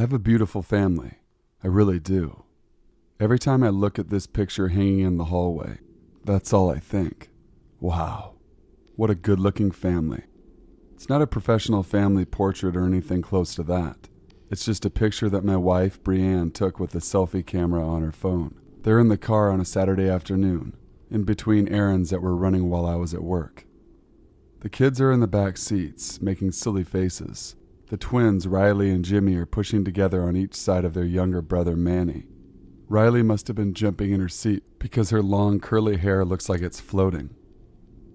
have a beautiful family. I really do. Every time I look at this picture hanging in the hallway, that's all I think. Wow, what a good-looking family. It's not a professional family portrait or anything close to that. It's just a picture that my wife, Brianne, took with a selfie camera on her phone. They're in the car on a Saturday afternoon, in between errands that were running while I was at work. The kids are in the back seats, making silly faces. The twins, Riley and Jimmy, are pushing together on each side of their younger brother, Manny. Riley must have been jumping in her seat because her long curly hair looks like it's floating.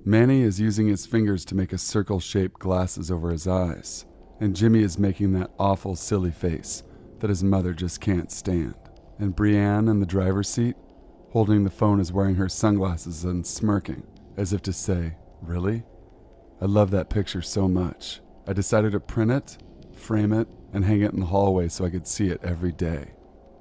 Manny is using his fingers to make a circle-shaped glasses over his eyes, and Jimmy is making that awful silly face that his mother just can't stand. And Brianne in the driver's seat, holding the phone, is wearing her sunglasses and smirking, as if to say, "Really?" I love that picture so much. I decided to print it, frame it, and hang it in the hallway so I could see it every day.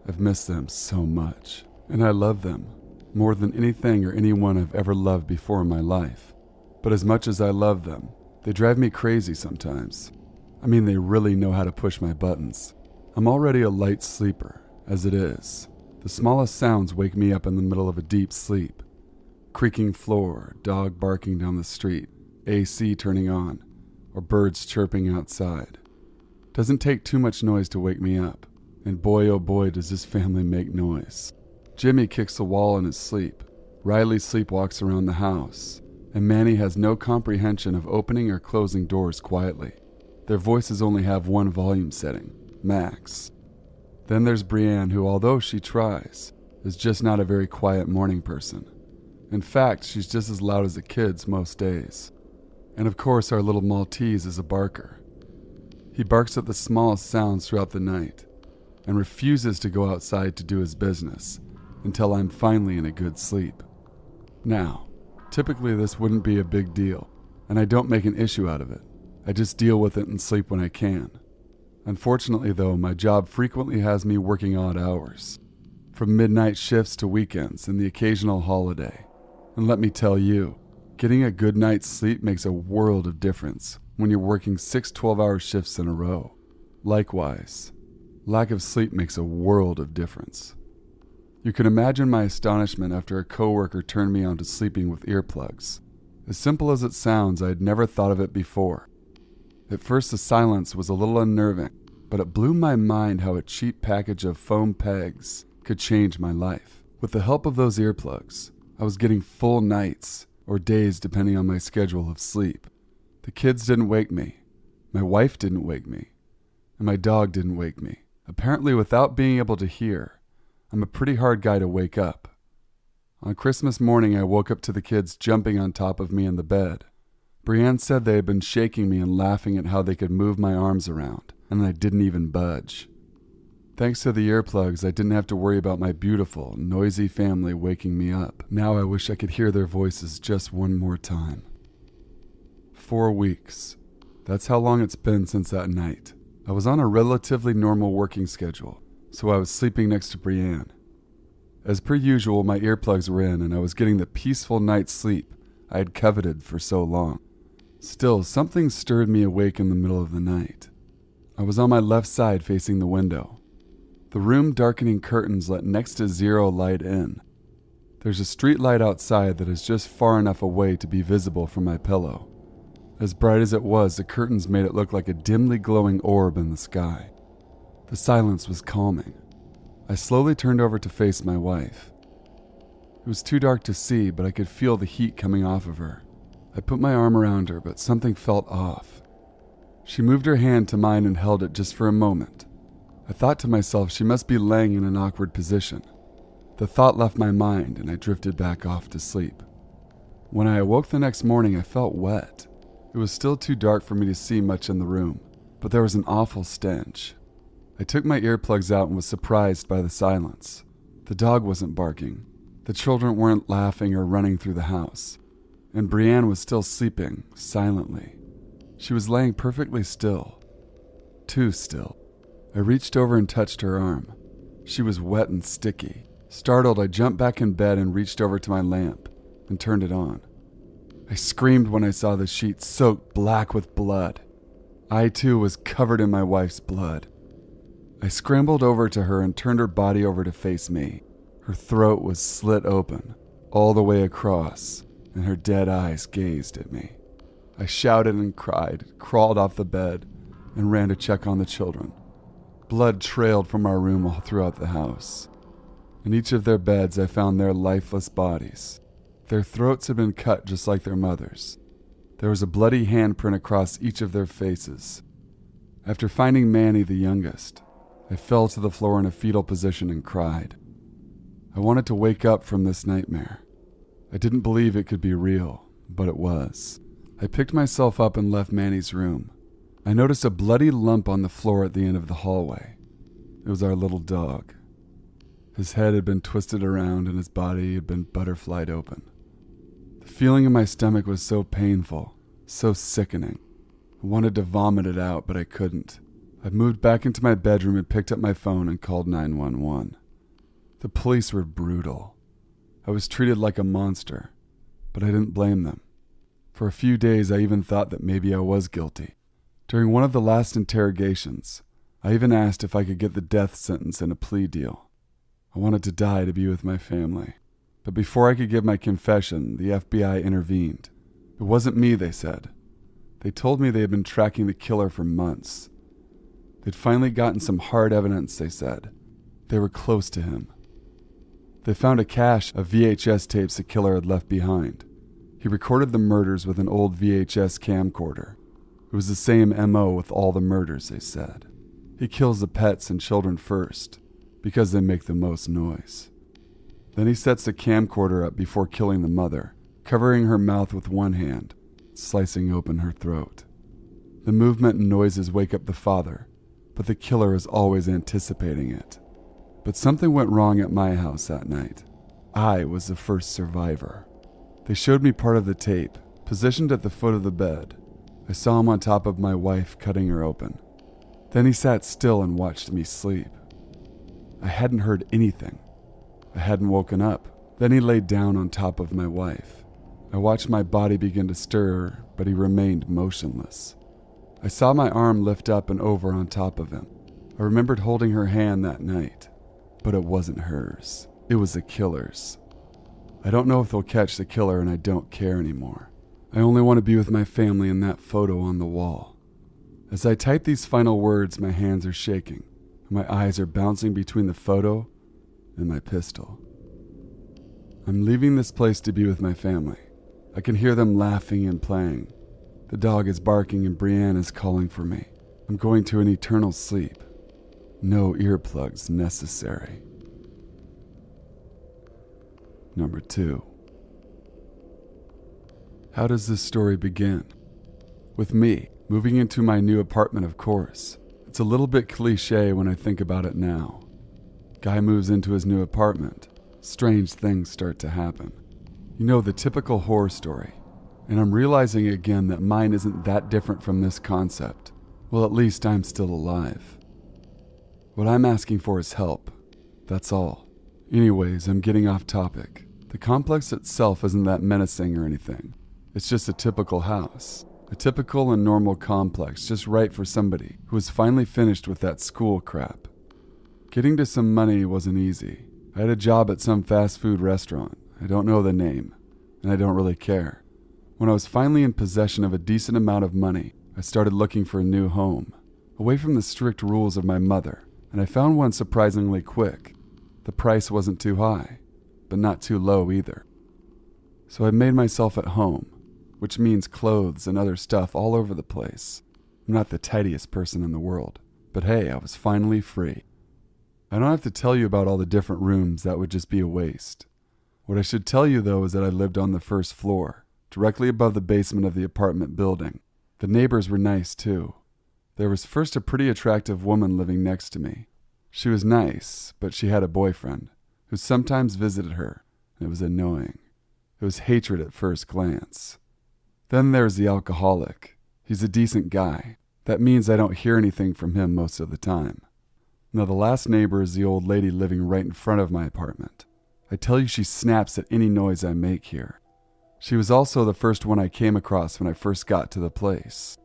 I've missed them so much, and I love them more than anything or anyone I've ever loved before in my life. But as much as I love them, they drive me crazy sometimes. I mean, they really know how to push my buttons. I'm already a light sleeper, as it is. The smallest sounds wake me up in the middle of a deep sleep. Creaking floor, dog barking down the street, AC turning on, or birds chirping outside. Doesn't take too much noise to wake me up, and boy oh boy does this family make noise. Jimmy kicks the wall in his sleep. Riley sleepwalks around the house, and Manny has no comprehension of opening or closing doors quietly. Their voices only have one volume setting, max. Then there's Brianne, who, although she tries, is just not a very quiet morning person. In fact, she's just as loud as the kids most days. And of course, our little Maltese is a barker. He barks at the smallest sounds throughout the night and refuses to go outside to do his business until I'm finally in a good sleep. Now, typically this wouldn't be a big deal, and I don't make an issue out of it. I just deal with it and sleep when I can. Unfortunately, though, my job frequently has me working odd hours, from midnight shifts to weekends and the occasional holiday. And let me tell you, getting a good night's sleep makes a world of difference when you're working 6 12-hour shifts in a row. Likewise, lack of sleep makes a world of difference. You can imagine my astonishment after a coworker turned me on to sleeping with earplugs. As simple as it sounds, I had never thought of it before. At first, the silence was a little unnerving, but it blew my mind how a cheap package of foam pegs could change my life. With the help of those earplugs, I was getting full nights, or days depending on my schedule of sleep. The kids didn't wake me, my wife didn't wake me, and my dog didn't wake me. Apparently, without being able to hear, I'm a pretty hard guy to wake up. On Christmas morning, I woke up to the kids jumping on top of me in the bed. Brianne said they had been shaking me and laughing at how they could move my arms around, and I didn't even budge. Thanks to the earplugs, I didn't have to worry about my beautiful, noisy family waking me up. Now I wish I could hear their voices just one more time. 4 weeks. That's how long it's been since that night. I was on a relatively normal working schedule, so I was sleeping next to Brianne. As per usual, my earplugs were in, and I was getting the peaceful night's sleep I had coveted for so long. Still, something stirred me awake in the middle of the night. I was on my left side facing the window. The room darkening curtains let next to zero light in. There's a street light outside that is just far enough away to be visible from my pillow. As bright as it was, the curtains made it look like a dimly glowing orb in the sky. The silence was calming. I slowly turned over to face my wife. It was too dark to see, but I could feel the heat coming off of her. I put my arm around her, but something felt off. She moved her hand to mine and held it just for a moment. I thought to myself she must be laying in an awkward position. The thought left my mind, and I drifted back off to sleep. When I awoke the next morning, I felt wet. It was still too dark for me to see much in the room, but there was an awful stench. I took my earplugs out and was surprised by the silence. The dog wasn't barking. The children weren't laughing or running through the house. And Brianne was still sleeping, silently. She was laying perfectly still. Too still. I reached over and touched her arm. She was wet and sticky. Startled, I jumped back in bed and reached over to my lamp and turned it on. I screamed when I saw the sheets soaked black with blood. I too was covered in my wife's blood. I scrambled over to her and turned her body over to face me. Her throat was slit open, all the way across, and her dead eyes gazed at me. I shouted and cried, crawled off the bed, and ran to check on the children. Blood trailed from our room all throughout the house. In each of their beds, I found their lifeless bodies. Their throats had been cut just like their mother's. There was a bloody handprint across each of their faces. After finding Manny, the youngest, I fell to the floor in a fetal position and cried. I wanted to wake up from this nightmare. I didn't believe it could be real, but it was. I picked myself up and left Manny's room. I noticed a bloody lump on the floor at the end of the hallway. It was our little dog. His head had been twisted around and his body had been butterflied open. The feeling in my stomach was so painful, so sickening. I wanted to vomit it out, but I couldn't. I moved back into my bedroom and picked up my phone and called 911. The police were brutal. I was treated like a monster, but I didn't blame them. For a few days, I even thought that maybe I was guilty. During one of the last interrogations, I even asked if I could get the death sentence in a plea deal. I wanted to die to be with my family. But before I could give my confession, the FBI intervened. It wasn't me, they said. They told me they had been tracking the killer for months. They'd finally gotten some hard evidence, they said. They were close to him. They found a cache of VHS tapes the killer had left behind. He recorded the murders with an old VHS camcorder. It was the same MO with all the murders, they said. He kills the pets and children first, because they make the most noise. Then he sets the camcorder up before killing the mother, covering her mouth with one hand, slicing open her throat. The movement and noises wake up the father, but the killer is always anticipating it. But something went wrong at my house that night. I was the first survivor. They showed me part of the tape, positioned at the foot of the bed. I saw him on top of my wife, cutting her open. Then he sat still and watched me sleep. I hadn't heard anything. I hadn't woken up. Then he laid down on top of my wife. I watched my body begin to stir, but he remained motionless. I saw my arm lift up and over on top of him. I remembered holding her hand that night, but it wasn't hers. It was the killer's. I don't know if they'll catch the killer, and I don't care anymore. I only want to be with my family and that photo on the wall. As I type these final words, my hands are shaking, and my eyes are bouncing between the photo and my pistol. I'm leaving this place to be with my family. I can hear them laughing and playing. The dog is barking and Brienne is calling for me. I'm going to an eternal sleep. No earplugs necessary. Number 2. How does this story begin? With me moving into my new apartment, of course. It's a little bit cliche when I think about it now. Guy moves into his new apartment. Strange things start to happen. You know, the typical horror story. And I'm realizing again that mine isn't that different from this concept. Well, at least I'm still alive. What I'm asking for is help. That's all. Anyways, I'm getting off topic. The complex itself isn't that menacing or anything. It's just a typical house. A typical and normal complex, just right for somebody who was finally finished with that school crap. Getting to some money wasn't easy. I had a job at some fast food restaurant. I don't know the name, and I don't really care. When I was finally in possession of a decent amount of money, I started looking for a new home, away from the strict rules of my mother, and I found one surprisingly quick. The price wasn't too high, but not too low either. So I made myself at home, which means clothes and other stuff all over the place. I'm not the tidiest person in the world, but hey, I was finally free. I don't have to tell you about all the different rooms, that would just be a waste. What I should tell you though is that I lived on the first floor, directly above the basement of the apartment building. The neighbors were nice too. There was first a pretty attractive woman living next to me. She was nice, but she had a boyfriend, who sometimes visited her, and it was annoying. It was hatred at first glance. Then there's the alcoholic. He's a decent guy. That means I don't hear anything from him most of the time. Now the last neighbor is the old lady living right in front of my apartment. I tell you, she snaps at any noise I make here. She was also the first one I came across when I first got to the place.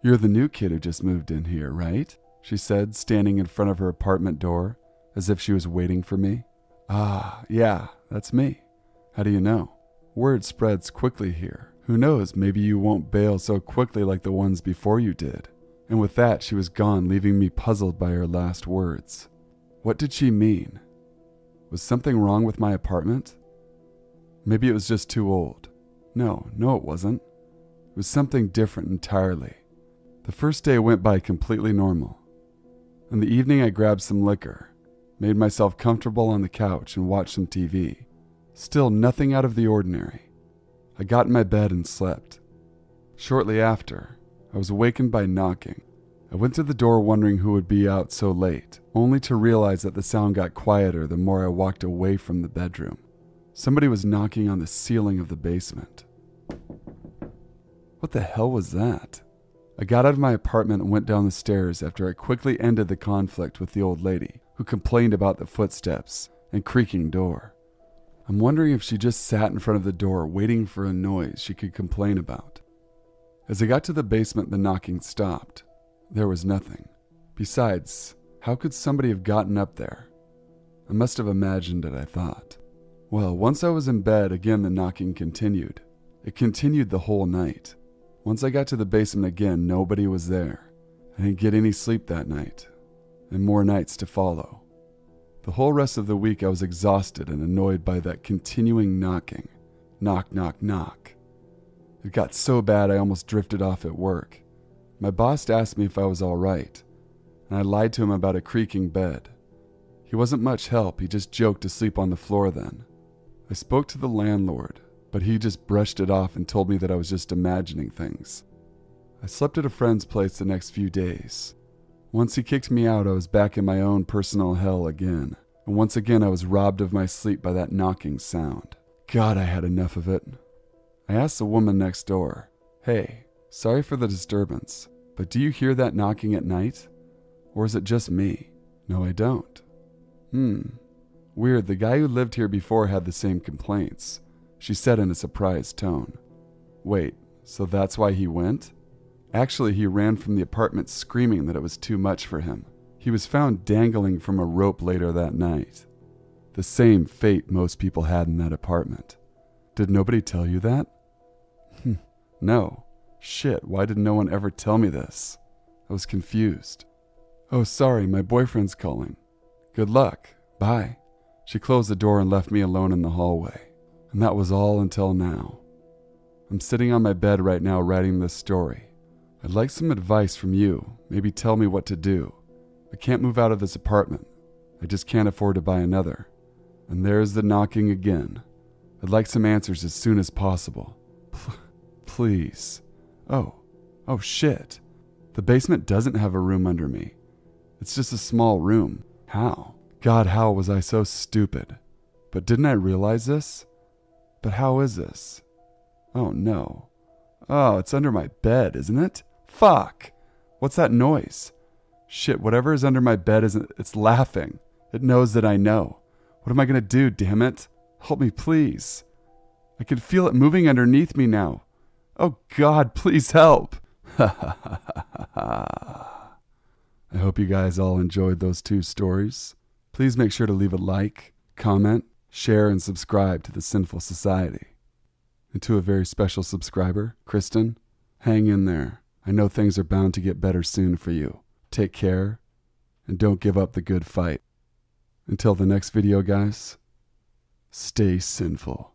"You're the new kid who just moved in here, right?" she said, standing in front of her apartment door, as if she was waiting for me. Ah, yeah, that's me. How do you know? Word spreads quickly here. Who knows, maybe you won't bail so quickly like the ones before you did. And with that, she was gone, leaving me puzzled by her last words. What did she mean? Was something wrong with my apartment? Maybe it was just too old. No, it wasn't. It was something different entirely. The first day went by completely normal. In the evening, I grabbed some liquor, made myself comfortable on the couch, and watched some TV. Still nothing out of the ordinary. I got in my bed and slept. Shortly after, I was awakened by knocking. I went to the door wondering who would be out so late, only to realize that the sound got quieter the more I walked away from the bedroom. Somebody was knocking on the ceiling of the basement. What the hell was that? I got out of my apartment and went down the stairs after I quickly ended the conflict with the old lady, who complained about the footsteps and creaking door. I'm wondering if she just sat in front of the door waiting for a noise she could complain about. As I got to the basement, the knocking stopped. There was nothing. Besides, how could somebody have gotten up there? I must have imagined it, I thought. Well, once I was in bed, again the knocking continued. It continued the whole night. Once I got to the basement again, nobody was there. I didn't get any sleep that night, and more nights to follow. The whole rest of the week I was exhausted and annoyed by that continuing knocking. Knock, knock, knock. It got so bad I almost drifted off at work. My boss asked me if I was all right, and I lied to him about a creaking bed. He wasn't much help, he just joked to sleep on the floor then. I spoke to the landlord, but he just brushed it off and told me that I was just imagining things. I slept at a friend's place the next few days. Once he kicked me out, I was back in my own personal hell again, and once again I was robbed of my sleep by that knocking sound. God, I had enough of it. I asked the woman next door, "Hey, sorry for the disturbance, but do you hear that knocking at night? Or is it just me?" "No, I don't." Weird, the guy who lived here before had the same complaints," she said in a surprised tone. "Wait, so that's why he went?" Actually, he ran from the apartment screaming that it was too much for him. He was found dangling from a rope later that night. The same fate most people had in that apartment. Did nobody tell you that? No. Shit, why did no one ever tell me this? I was confused. "Oh, sorry, my boyfriend's calling. Good luck. Bye." She closed the door and left me alone in the hallway. And that was all until now. I'm sitting on my bed right now writing this story. I'd like some advice from you. Maybe tell me what to do. I can't move out of this apartment. I just can't afford to buy another. And there's the knocking again. I'd like some answers as soon as possible. Please. Oh shit. The basement doesn't have a room under me. It's just a small room. How? God, how was I so stupid? But didn't I realize this? But how is this? Oh no. Oh, it's under my bed, isn't it? Fuck! What's that noise? Shit, whatever is under my bed it's laughing. It knows that I know. What am I gonna do, damn it? Help me, please. I can feel it moving underneath me now. Oh God, please help. I hope you guys all enjoyed those 2 stories. Please make sure to leave a like, comment, share, and subscribe to the Sinful Society. And to a very special subscriber, Kristen, hang in there. I know things are bound to get better soon for you. Take care, and don't give up the good fight. Until the next video, guys, stay sinful.